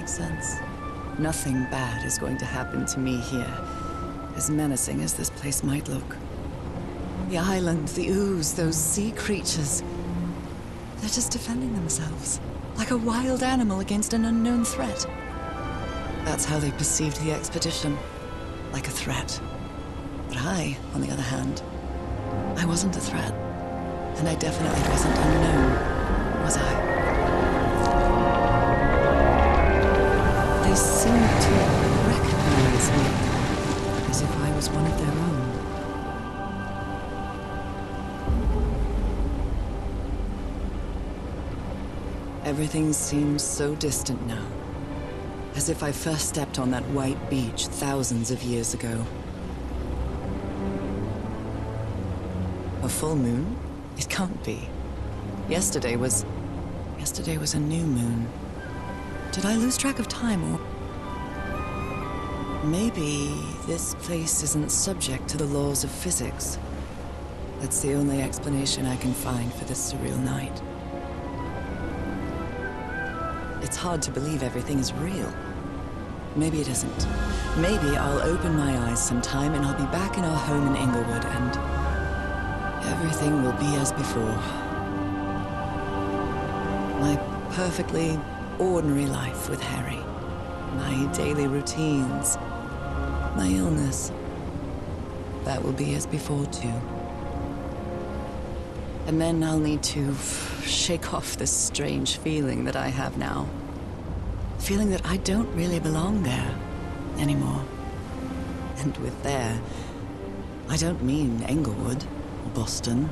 makes sense. Nothing bad is going to happen to me here, as menacing as this place might look. The island, the ooze, those sea creatures. They're just defending themselves, like a wild animal against an unknown threat. That's how they perceived the expedition, like a threat. But I, on the other hand, I wasn't a threat. And I definitely wasn't unknown, was I? They seemed to recognize me, as if I was one of their own. Everything seems so distant now, as if I first stepped on that white beach thousands of years ago. A full moon? It can't be. Yesterday was a new moon. Did I lose track of time, or... Maybe this place isn't subject to the laws of physics. That's the only explanation I can find for this surreal night. It's hard to believe everything is real. Maybe it isn't. Maybe I'll open my eyes sometime and I'll be back in our home in Inglewood and everything will be as before. My perfectly ordinary life with Harry. My daily routines. My illness. That will be as before too. And then I'll need to shake off this strange feeling that I have now. Feeling that I don't really belong there anymore. And with there, I don't mean Englewood, or Boston,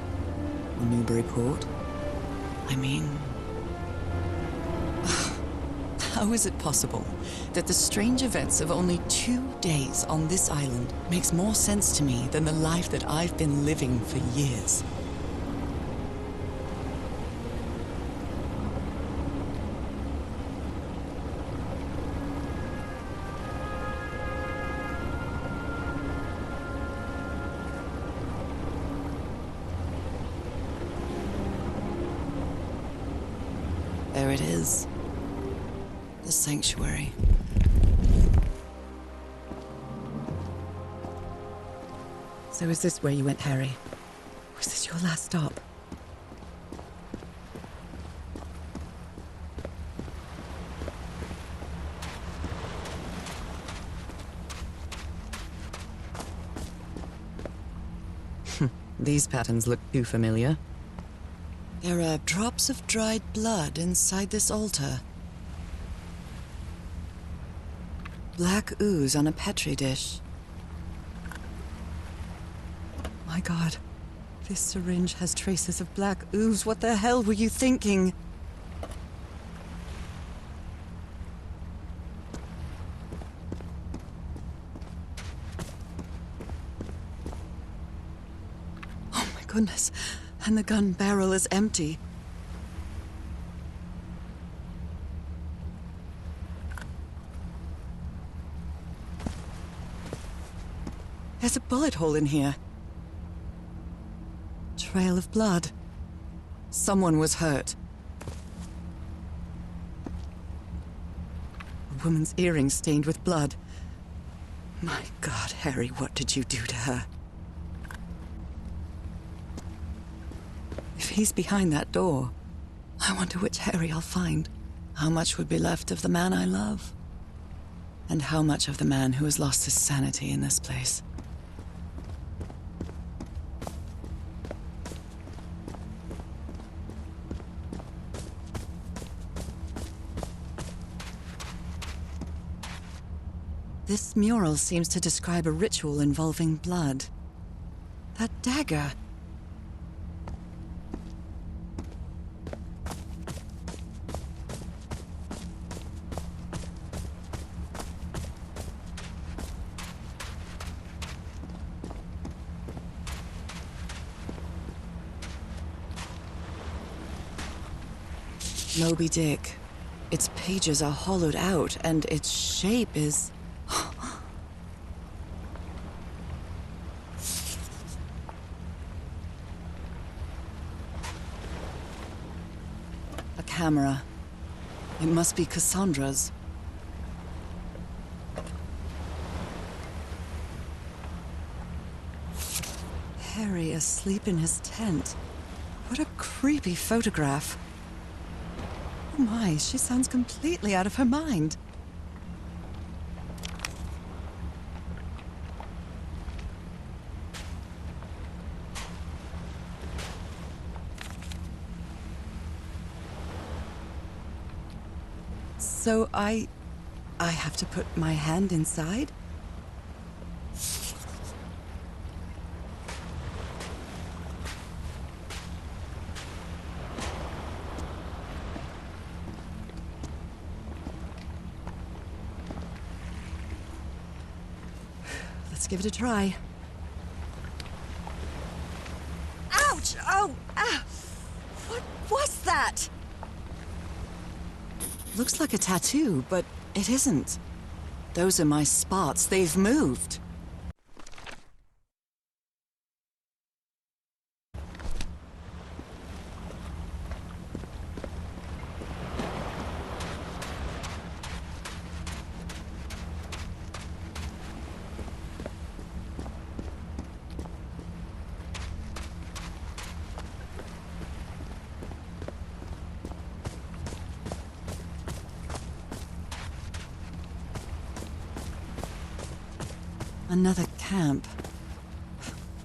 or Newburyport. I mean... How is it possible that the strange events of only 2 days on this island makes more sense to me than the life that I've been living for years? There it is. The sanctuary. So is this where you went, Harry? Was this your last stop? These patterns look too familiar. There are drops of dried blood inside this altar. Black ooze on a petri dish. My God, this syringe has traces of black ooze. What the hell were you thinking? Oh my goodness. And the gun barrel is empty. There's a bullet hole in here. Trail of blood. Someone was hurt. A woman's earring stained with blood. My God, Harry, what did you do to her? If he's behind that door, I wonder which Harry I'll find. How much would be left of the man I love? And how much of the man who has lost his sanity in this place? This mural seems to describe a ritual involving blood. That dagger. Moby Dick. Its pages are hollowed out, and its shape is... A camera. It must be Cassandra's. Harry asleep in his tent. What a creepy photograph. Oh my, she sounds completely out of her mind. So I have to put my hand inside? Let's give it a try. Ouch! Oh! Ah! What was that? Looks like a tattoo, but it isn't. Those are my spots. They've moved. Another camp.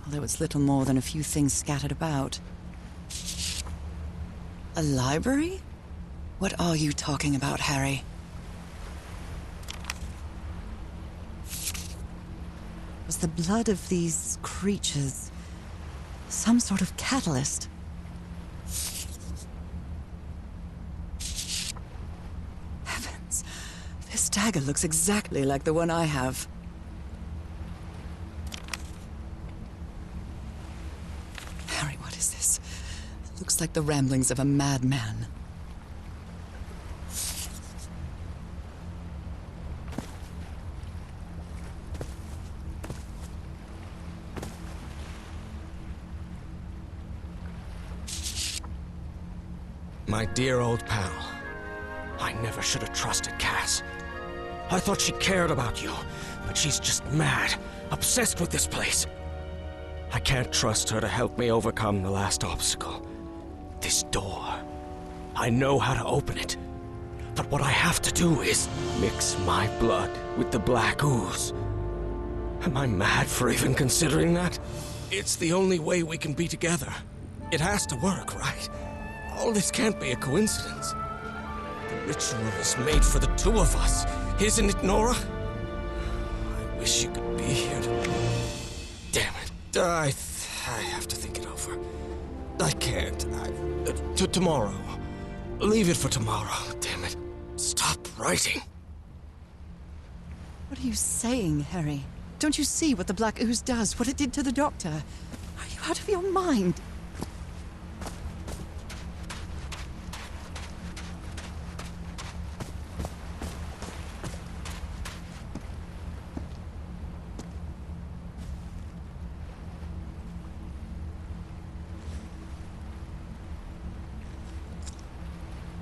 Although it's little more than a few things scattered about. A library? What are you talking about, Harry? Was the blood of these creatures some sort of catalyst? Heavens, this dagger looks exactly like the one I have. Looks like the ramblings of a madman. My dear old pal. I never should have trusted Cass. I thought she cared about you, but she's just mad, obsessed with this place. I can't trust her to help me overcome the last obstacle. This door. I know how to open it. But what I have to do is mix my blood with the black ooze. Am I mad for even considering that? It's the only way we can be together. It has to work, right? All this can't be a coincidence. The ritual is made for the two of us, isn't it, Norah? I wish you could be here to... Damn it. I have to think it over. I can't. Tomorrow. Leave it for tomorrow. Damn it. Stop writing. What are you saying, Harry? Don't you see what the black ooze does? What it did to the doctor? Are you out of your mind?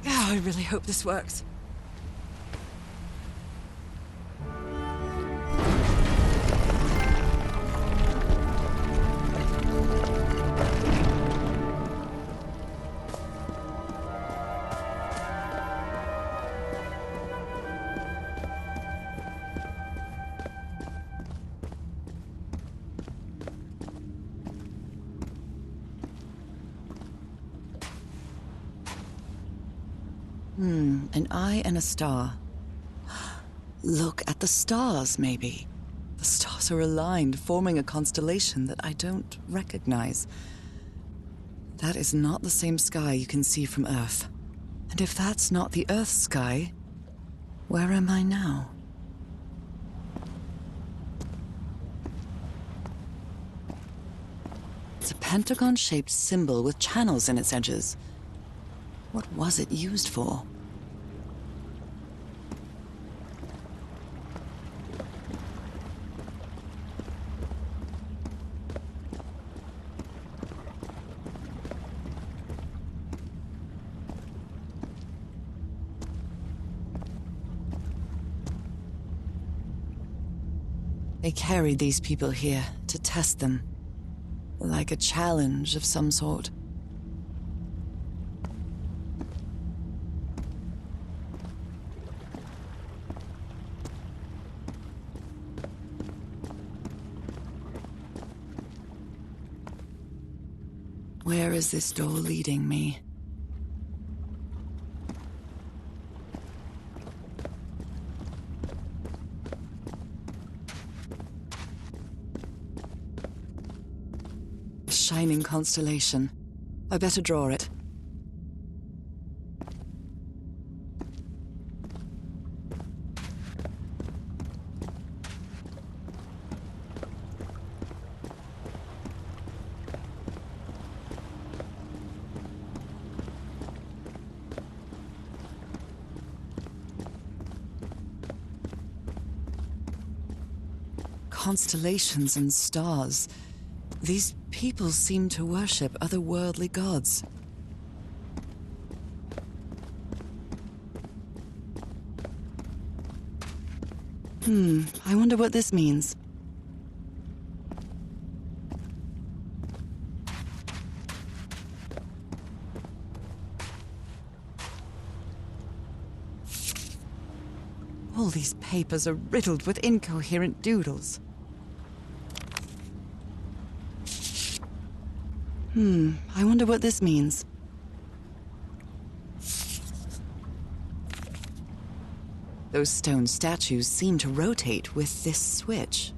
I really hope this works. An eye and a star. Look at the stars, maybe. The stars are aligned, forming a constellation that I don't recognize. That is not the same sky you can see from Earth. And if that's not the Earth's sky, where am I now? It's a pentagon-shaped symbol with channels in its edges. What was it used for? They carried these people here to test them. like a challenge of some sort. Where is this door leading me? Shining constellation. I better draw it. Constellations and stars. These people seem to worship otherworldly gods. I wonder what this means. All these papers are riddled with incoherent doodles. I wonder what this means. Those stone statues seem to rotate with this switch.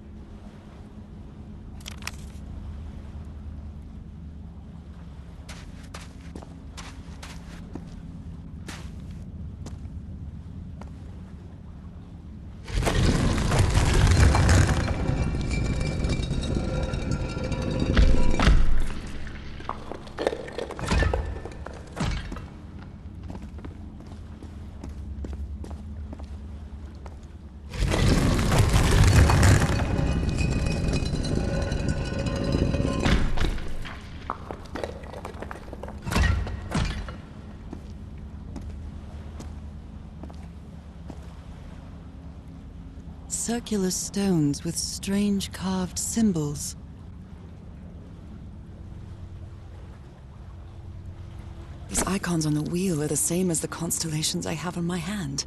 Circular stones with strange carved symbols. These icons on the wheel are the same as the constellations I have on my hand.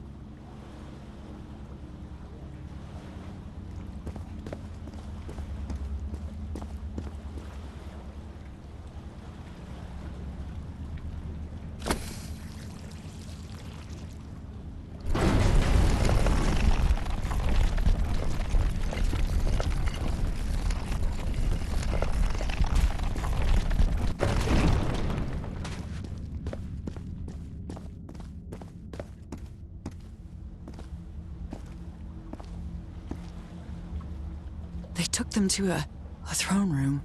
They took them to a throne room.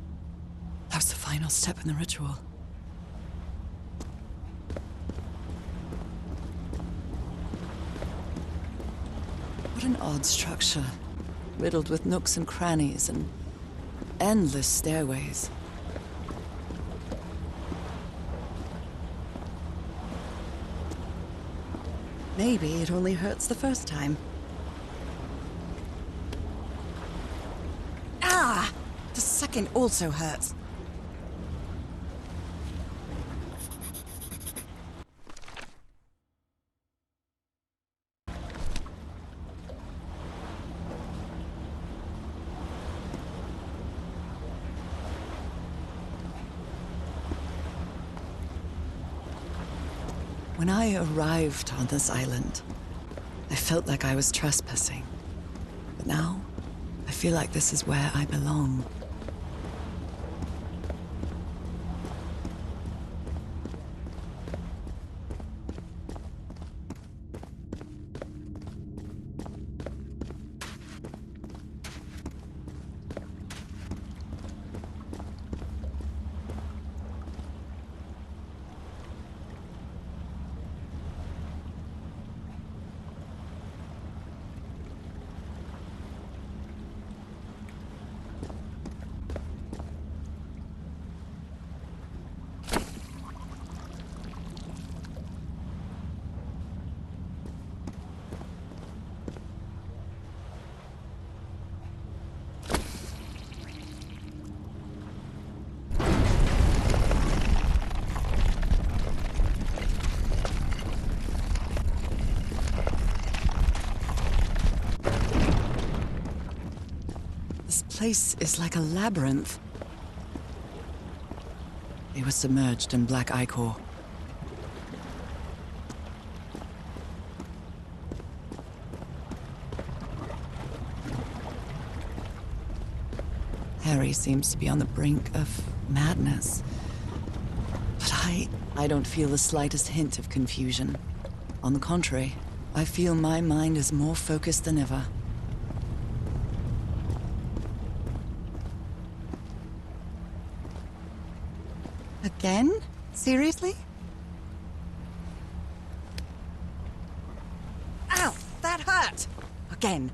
That was the final step in the ritual. What an odd structure, riddled with nooks and crannies and endless stairways. Maybe it only hurts the first time. The second also hurts. When I arrived on this island, I felt like I was trespassing. But now, I feel like this is where I belong. place is like a labyrinth. They were submerged in black ichor. Harry seems to be on the brink of madness. But I don't feel the slightest hint of confusion. On the contrary, I feel my mind is more focused than ever. Again? Seriously? Ow! That hurt! Again.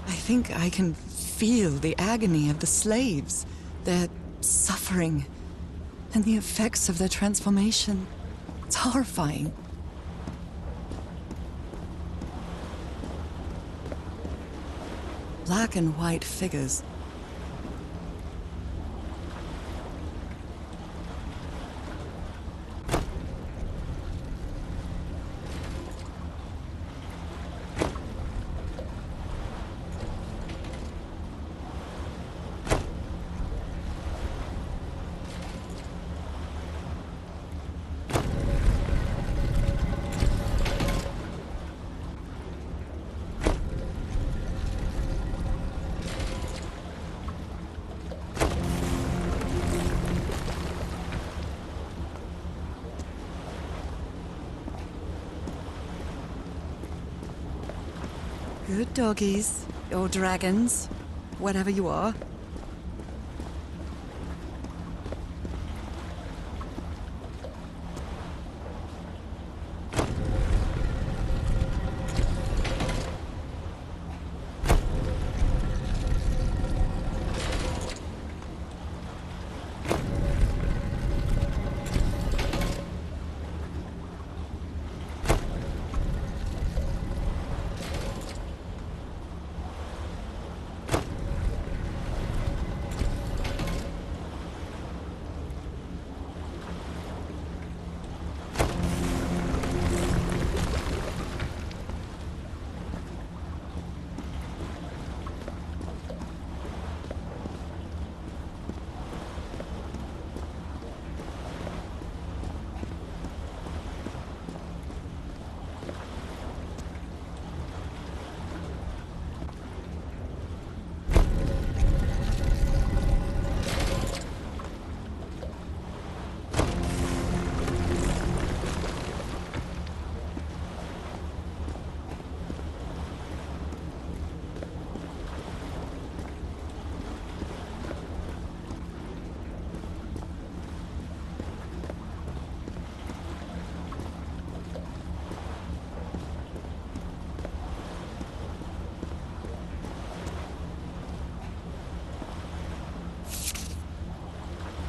I think I can feel the agony of the slaves, their suffering, and the effects of their transformation. It's horrifying. Black and white figures. Good doggies, or dragons, whatever you are.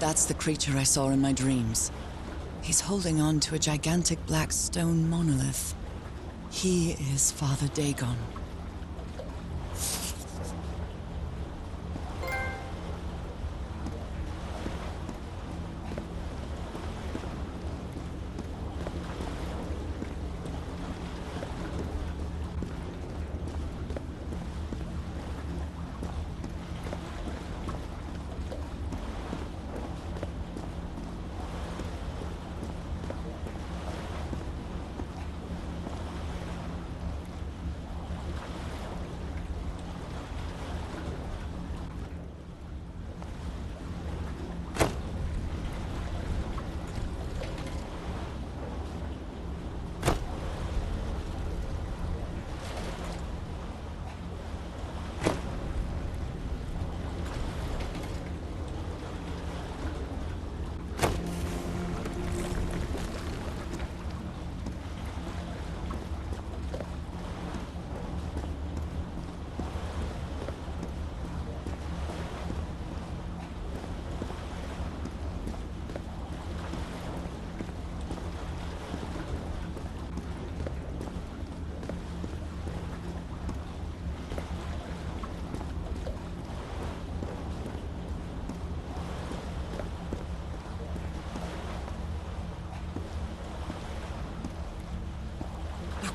That's the creature I saw in my dreams. He's holding on to a gigantic black stone monolith. He is Father Dagon.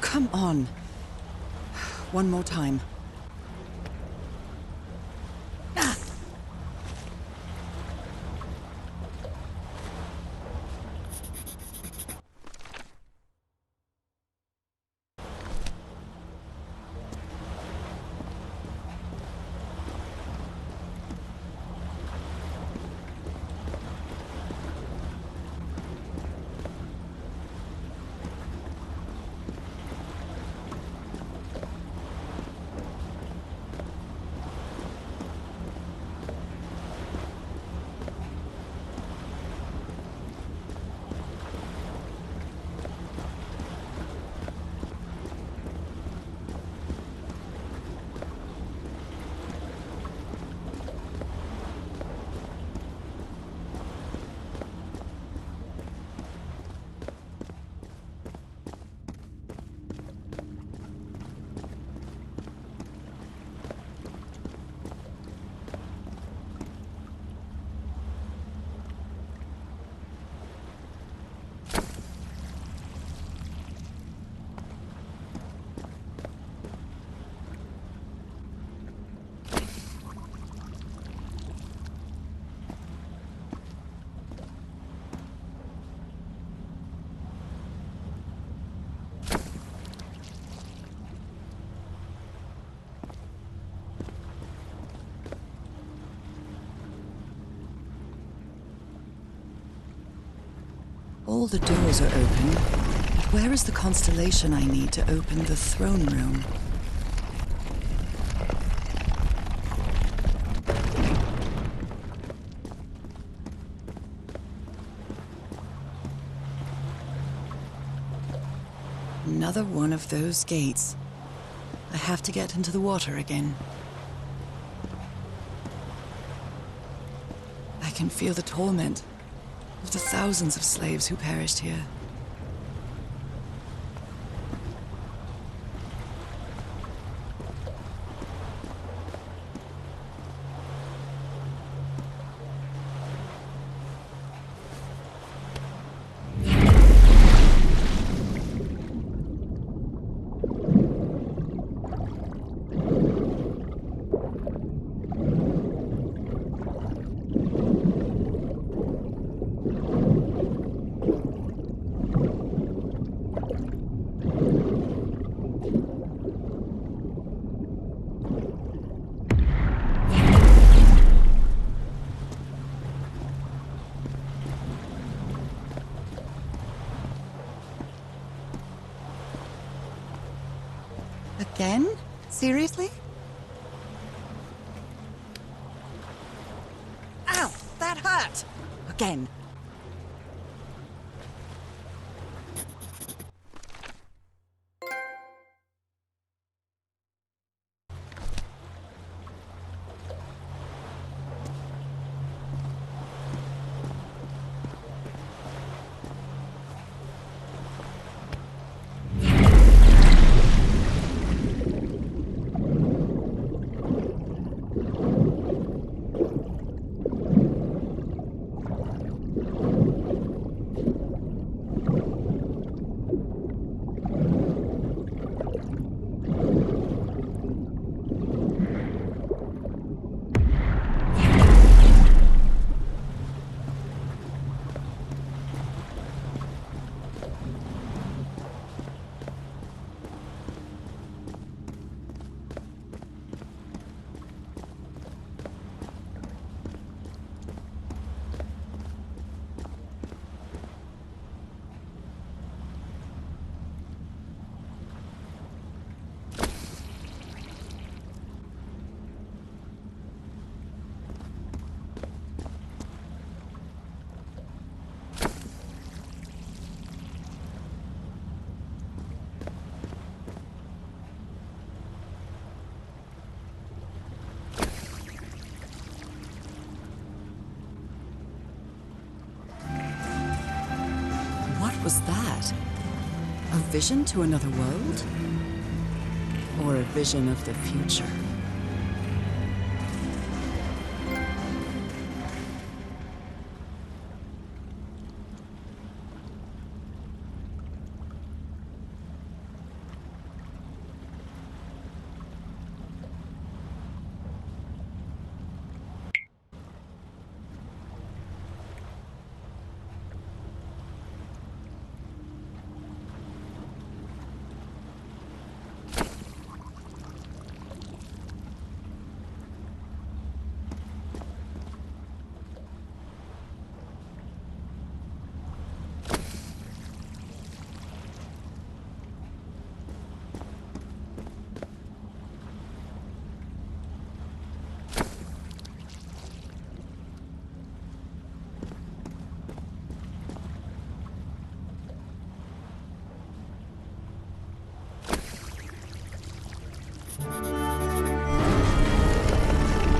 Come on. One more time. All the doors are open, but where is the constellation I need to open the throne room? Another one of those gates. I have to get into the water again. I can feel the torment of the thousands of slaves who perished here. Again? Seriously? Ow! That hurt! Again. was that? A vision to another world? Or a vision of the future?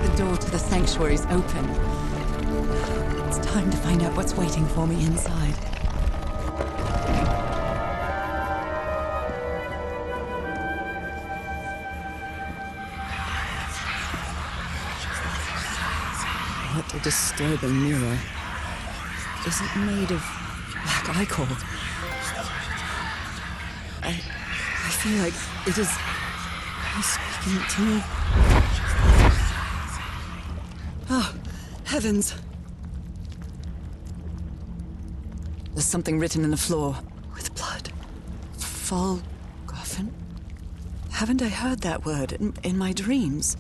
The door to the sanctuary's open. It's time to find out what's waiting for me inside. What a disturbing mirror. Is it made of black ichor? I feel like it is speaking to me. Oh, heavens. There's something written in the floor with blood. FHALGOF'N? Haven't I heard that word in my dreams?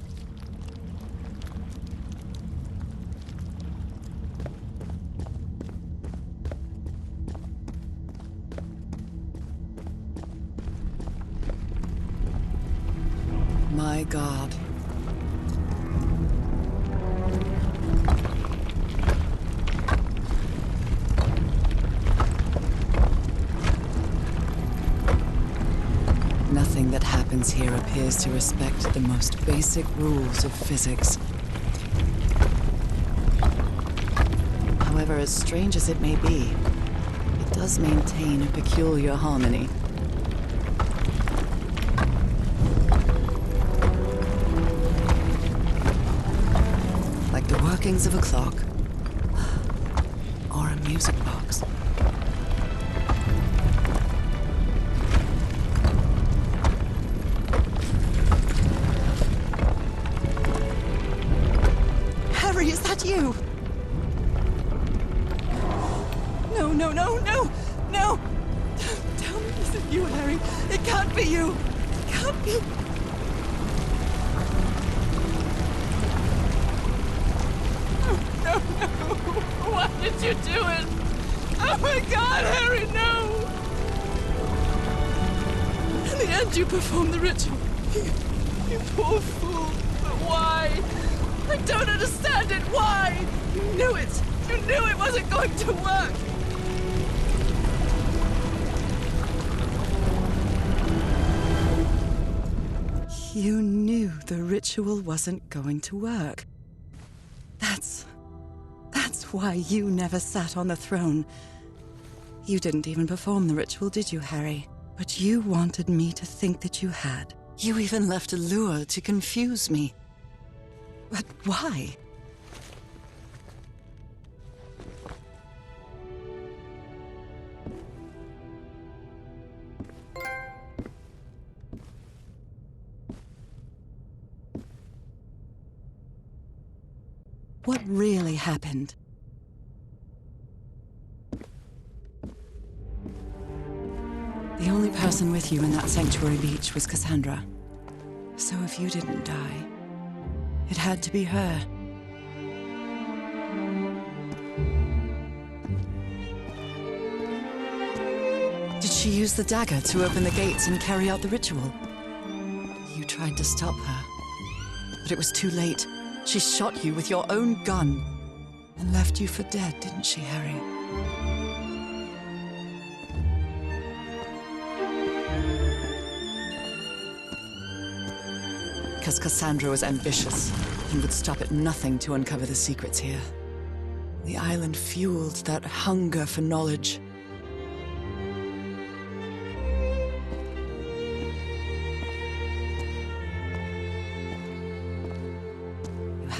My God. Nothing that happens here appears to respect the most basic rules of physics. However, as strange as it may be, it does maintain a peculiar harmony. Like the workings of a clock, or a music box. Harry, is that you? No, no, no, no, no! Don't tell me this is you, Harry. It can't be you. It can't be. No, why did you do it? Oh my God, Harry, no! In the end, you performed the ritual. You poor fool. But why? I don't understand it. Why? You knew it. You knew it wasn't going to work. You knew the ritual wasn't going to work. That's why you never sat on the throne. You didn't even perform the ritual, did you, Harry? But you wanted me to think that you had. You even left a lure to confuse me. But why? What really happened? The only person with you in that sanctuary beach was Cassandra. So if you didn't die, it had to be her. Did she use the dagger to open the gates and carry out the ritual? You tried to stop her, but it was too late. She shot you with your own gun and left you for dead, didn't she, Harry? Because Cassandra was ambitious and would stop at nothing to uncover the secrets here. The island fueled that hunger for knowledge.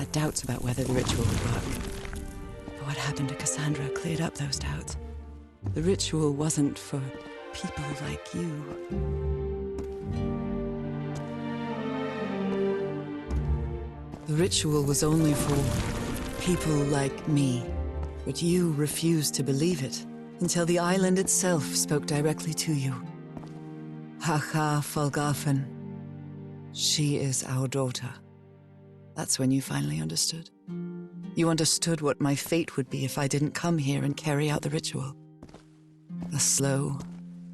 had doubts about whether the ritual would work. But what happened to Cassandra cleared up those doubts. The ritual wasn't for people like you. The ritual was only for people like me. But you refused to believe it until the island itself spoke directly to you. FHALGOF'N. She is our daughter. That's when you finally understood. You understood what my fate would be if I didn't come here and carry out the ritual. A slow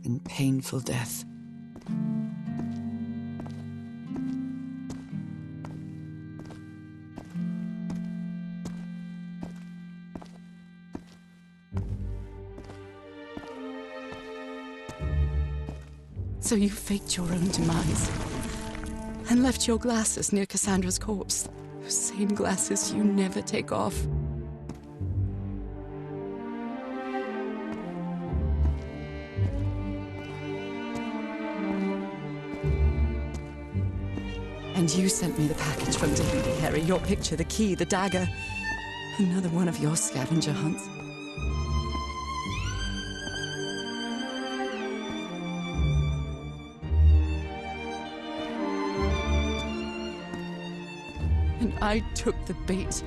and painful death. So you faked your own demise and left your glasses near Cassandra's corpse. Those same glasses you never take off. And you sent me the package from Tahiti, Harry. Your picture, the key, the dagger. Another one of your scavenger hunts. And I took the bait.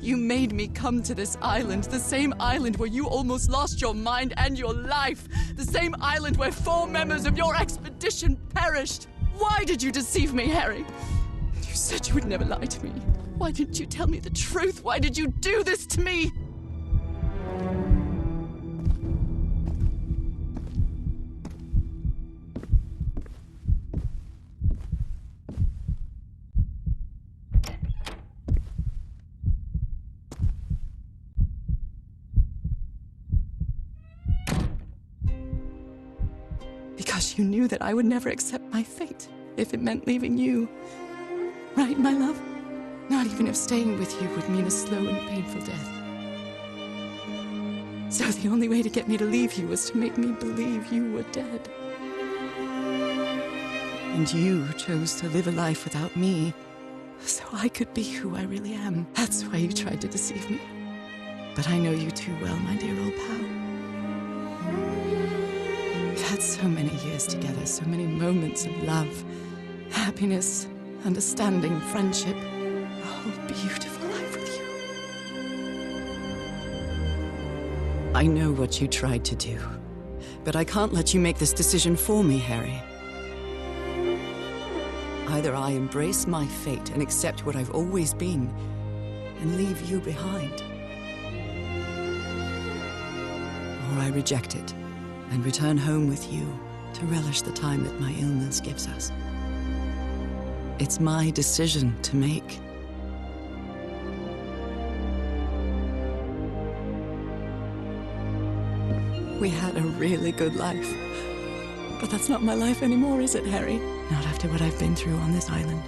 You made me come to this island, the same island where you almost lost your mind and your life. The same island where 4 members of your expedition perished. Why did you deceive me, Harry? You said you would never lie to me. Why didn't you tell me the truth? Why did you do this to me? Because you knew that I would never accept my fate if it meant leaving you. Right, my love? Not even if staying with you would mean a slow and painful death. So the only way to get me to leave you was to make me believe you were dead. And you chose to live a life without me, so I could be who I really am. That's why you tried to deceive me. But I know you too well, my dear old pal. We've had so many years together, so many moments of love, happiness, understanding, friendship, a whole beautiful life with you. I know what you tried to do, but I can't let you make this decision for me, Harry. Either I embrace my fate and accept what I've always been, and leave you behind, or I reject it and return home with you to relish the time that my illness gives us. It's my decision to make. We had a really good life. But that's not my life anymore, is it, Harry? Not after what I've been through on this island.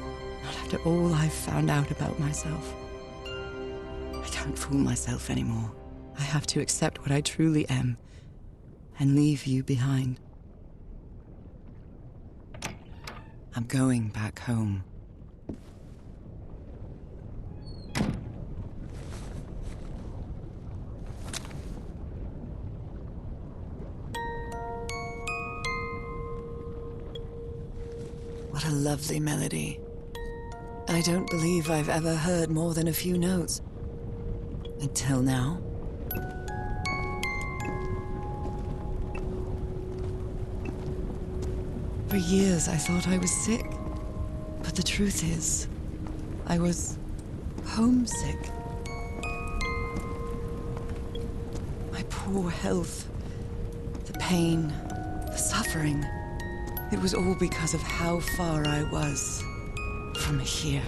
Not after all I've found out about myself. I can't fool myself anymore. I have to accept what I truly am and leave you behind. I'm going back home. What a lovely melody. I don't believe I've ever heard more than a few notes. Until now. For years I thought I was sick. But the truth is, I was homesick. My poor health, the pain, the suffering. It was all because of how far I was from here.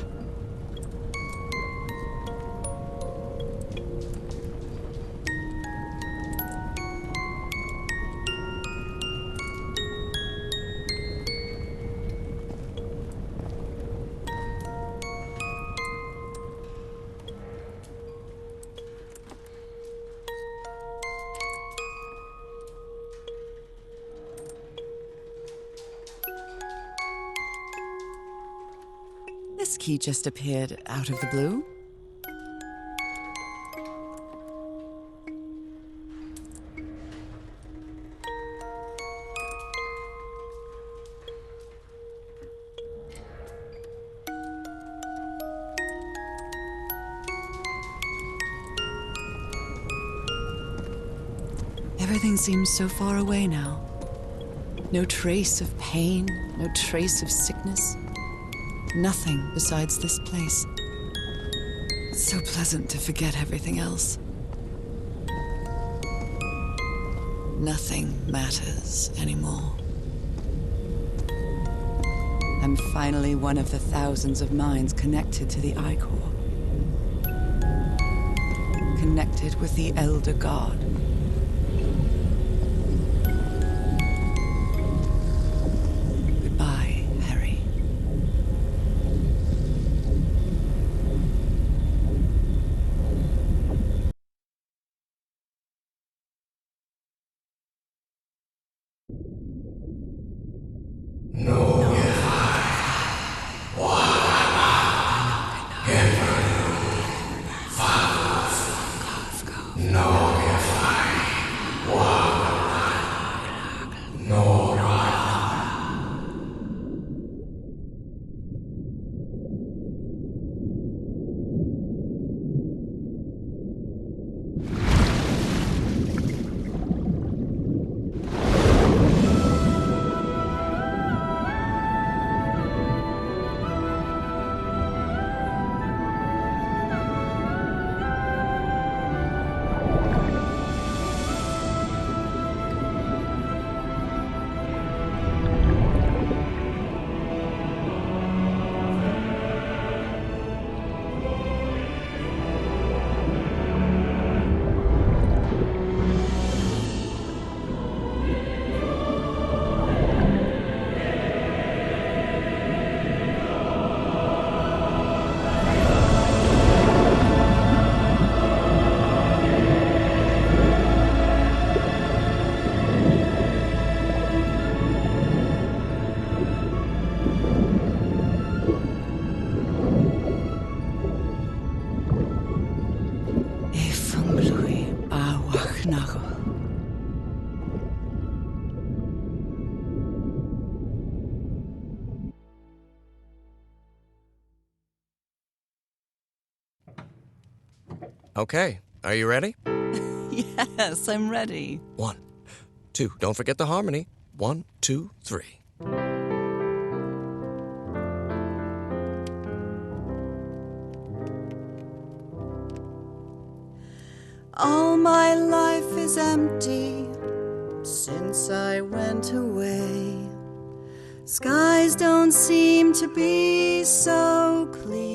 This key just appeared out of the blue. Everything seems so far away now. No trace of pain, no trace of sickness. Nothing besides this place. It's so pleasant to forget everything else. Nothing matters anymore. I'm finally one of the thousands of minds connected to the I-Core. Connected with the Elder God. Goodbye, Harry. Okay, are you ready? Yes, I'm ready. 1, 2, don't forget the harmony. 1, 2, 3. All my life is empty since I went away. Skies don't seem to be so clear.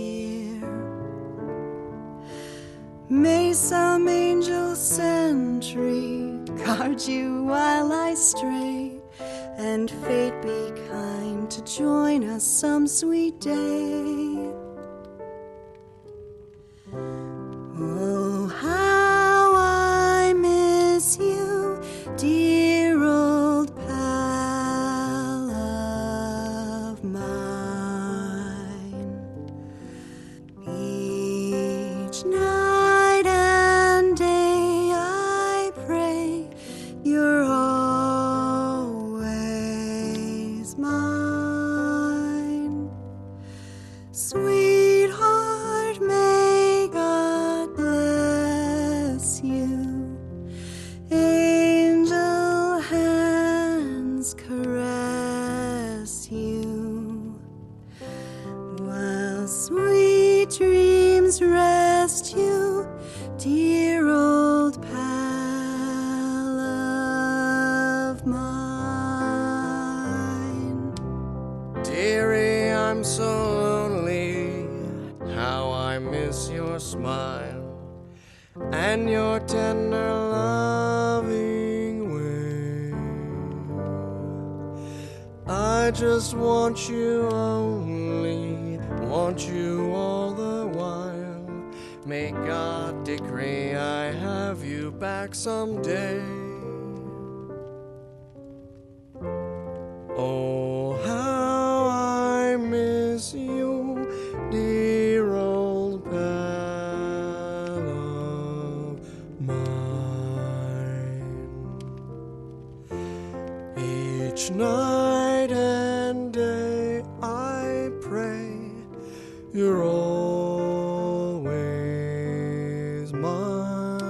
May some angel sentry guard you while I stray, and fate be kind to join us some sweet day. Oh, how I miss you, dear old pal of mine. Each night and day I pray you're always mine. Sweetheart, may God bless you. Angel hands caress you, while sweet dreams rest you, dear old pal of mine. Dearie, I'm so lonely. How I miss your smile and your tender loving way. I just want you only, want you all the while. May God decree I have you back someday. Oh, how I miss you, dear old pal of mine. Each night and day I pray you're always mine.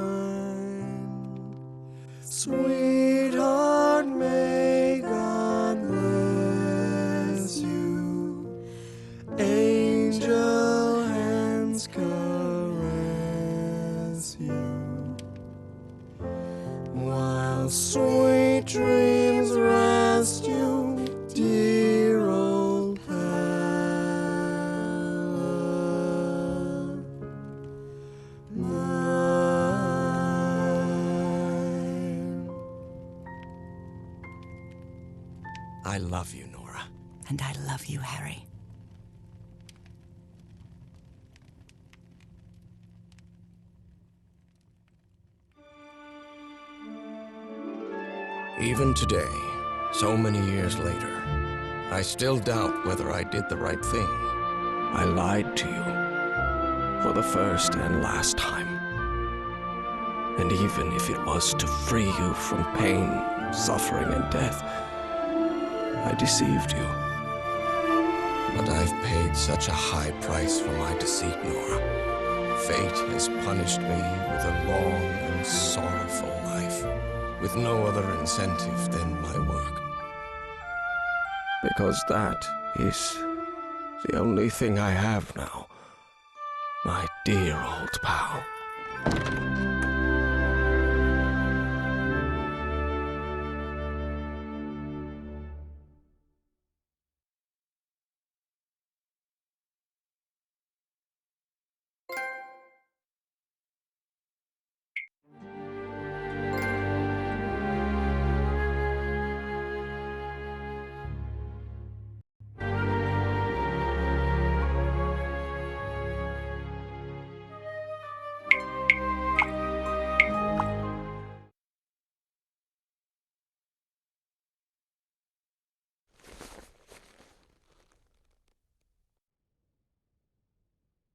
Sweet sweet dreams rest you, dear old pal. Mine. I love you, Norah. And I love you, Harry. Even today, so many years later, I still doubt whether I did the right thing. I lied to you for the first and last time. And even if it was to free you from pain, suffering, and death, I deceived you. But I've paid such a high price for my deceit, Norah. Fate has punished me with a long and sorrowful life, with no other incentive than my work. Because that is the only thing I have now, my dear old pal.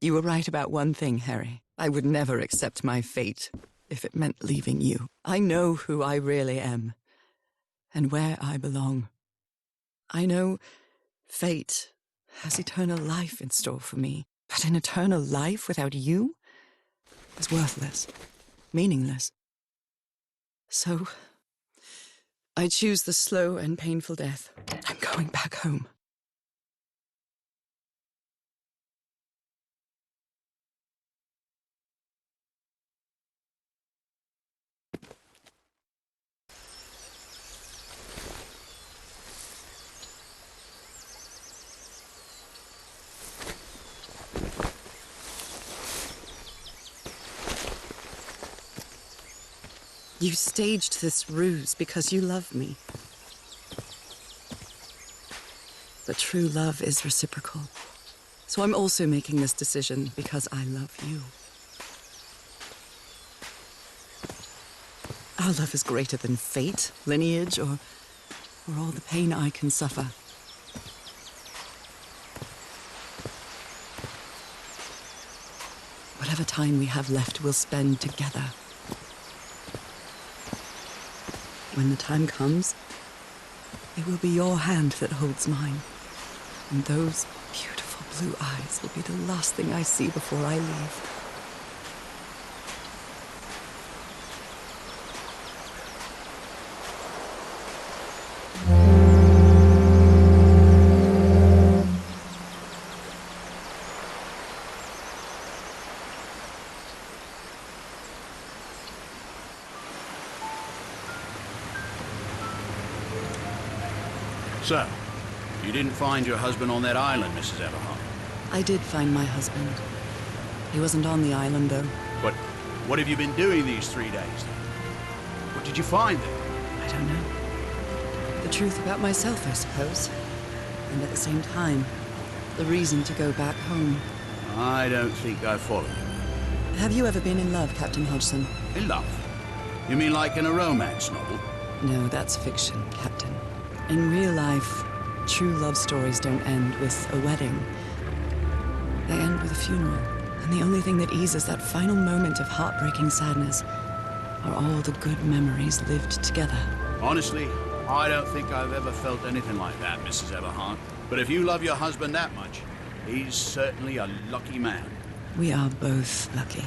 You were right about one thing, Harry. I would never accept my fate if it meant leaving you. I know who I really am, and where I belong. I know fate has eternal life in store for me, but an eternal life without you is worthless, meaningless. So, I choose the slow and painful death. I'm going back home. You staged this ruse because you love me. But true love is reciprocal. So I'm also making this decision because I love you. Our love is greater than fate, lineage, or all the pain I can suffer. Whatever time we have left, we'll spend together. When the time comes, it will be your hand that holds mine. And those beautiful blue eyes will be the last thing I see before I leave. So, you didn't find your husband on that island, Mrs. Everhart? I did find my husband. He wasn't on the island, though. But what have you been doing these 3 days? What did you find there? I don't know. The truth about myself, I suppose. And at the same time, the reason to go back home. I don't think I follow you. Have you ever been in love, Captain Hodgson? In love? You mean like in a romance novel? No, that's fiction, Captain. In real life, true love stories don't end with a wedding. They end with a funeral. And the only thing that eases that final moment of heartbreaking sadness are all the good memories lived together. Honestly, I don't think I've ever felt anything like that, Mrs. Everhart. But if you love your husband that much, he's certainly a lucky man. We are both lucky.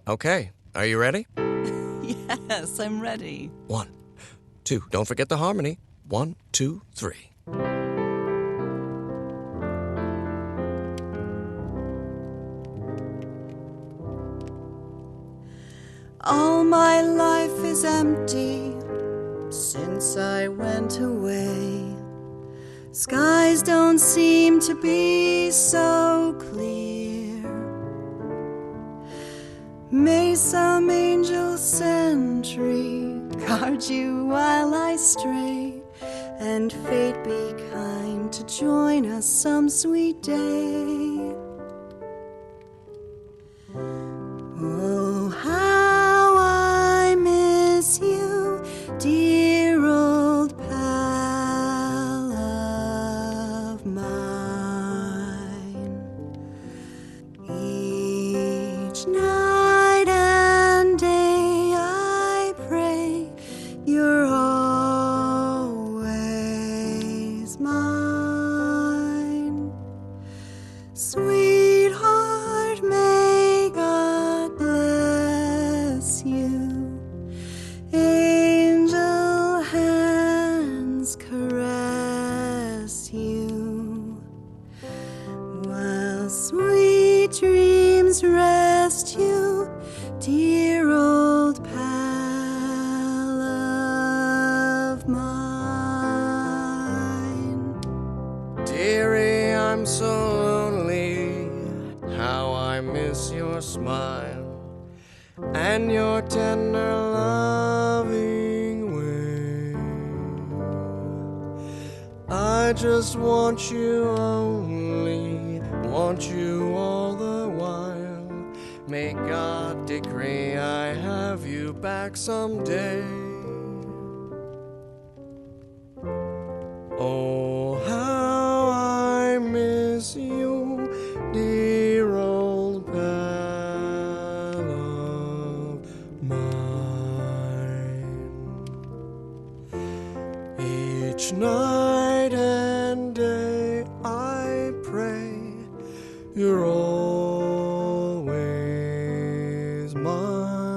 Okay, are you ready? Yes, I'm ready. 1, 2, don't forget the harmony. 1, 2, 3. All my life is empty since I went away. Skies don't seem to be so clear. May some angel sentry guard you while I stray, and fate be kind to join us some sweet day. Oh, how I miss you, dear old pal of mine. Each night and day I pray you're always mine. Sweetheart, may God bless you. Angel hands caress you, while sweet dreams rest you, dear old pal of mine. Dearie, I'm so lonely. How I miss your smile and your tender loving way. I just want you only, want you all the while. May God decree I have you back someday. Oh, how I miss you, dear old pal of mine. Each night and day I pray you're always mine.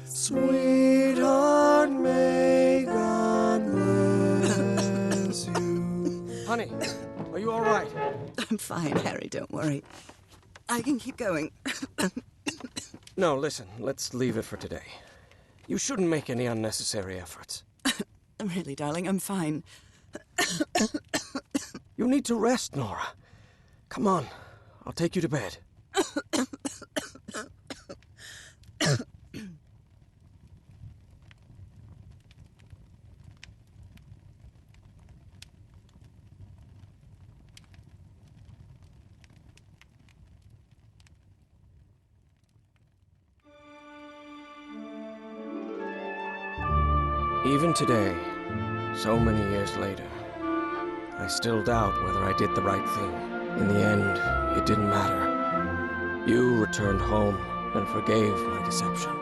Sweetheart, may God bless you. Honey, are you all right? I'm fine, Harry, don't worry. I can keep going. No, listen, let's leave it for today. You shouldn't make any unnecessary efforts. Really, darling, I'm fine. You need to rest, Norah. Come on, I'll take you to bed. Even today, so many years later, I still doubt whether I did the right thing. In the end, it didn't matter. You returned home and forgave my deception.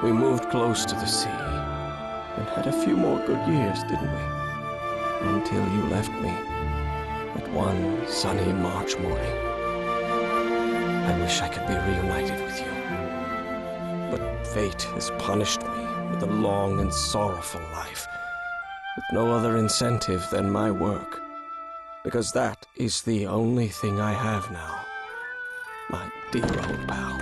We moved close to the sea and had a few more good years, didn't we? Until you left me at one sunny March morning. I wish I could be reunited with you. But fate has punished me with a long and sorrowful life, with no other incentive than my work, because that is the only thing I have now, my dear old pal.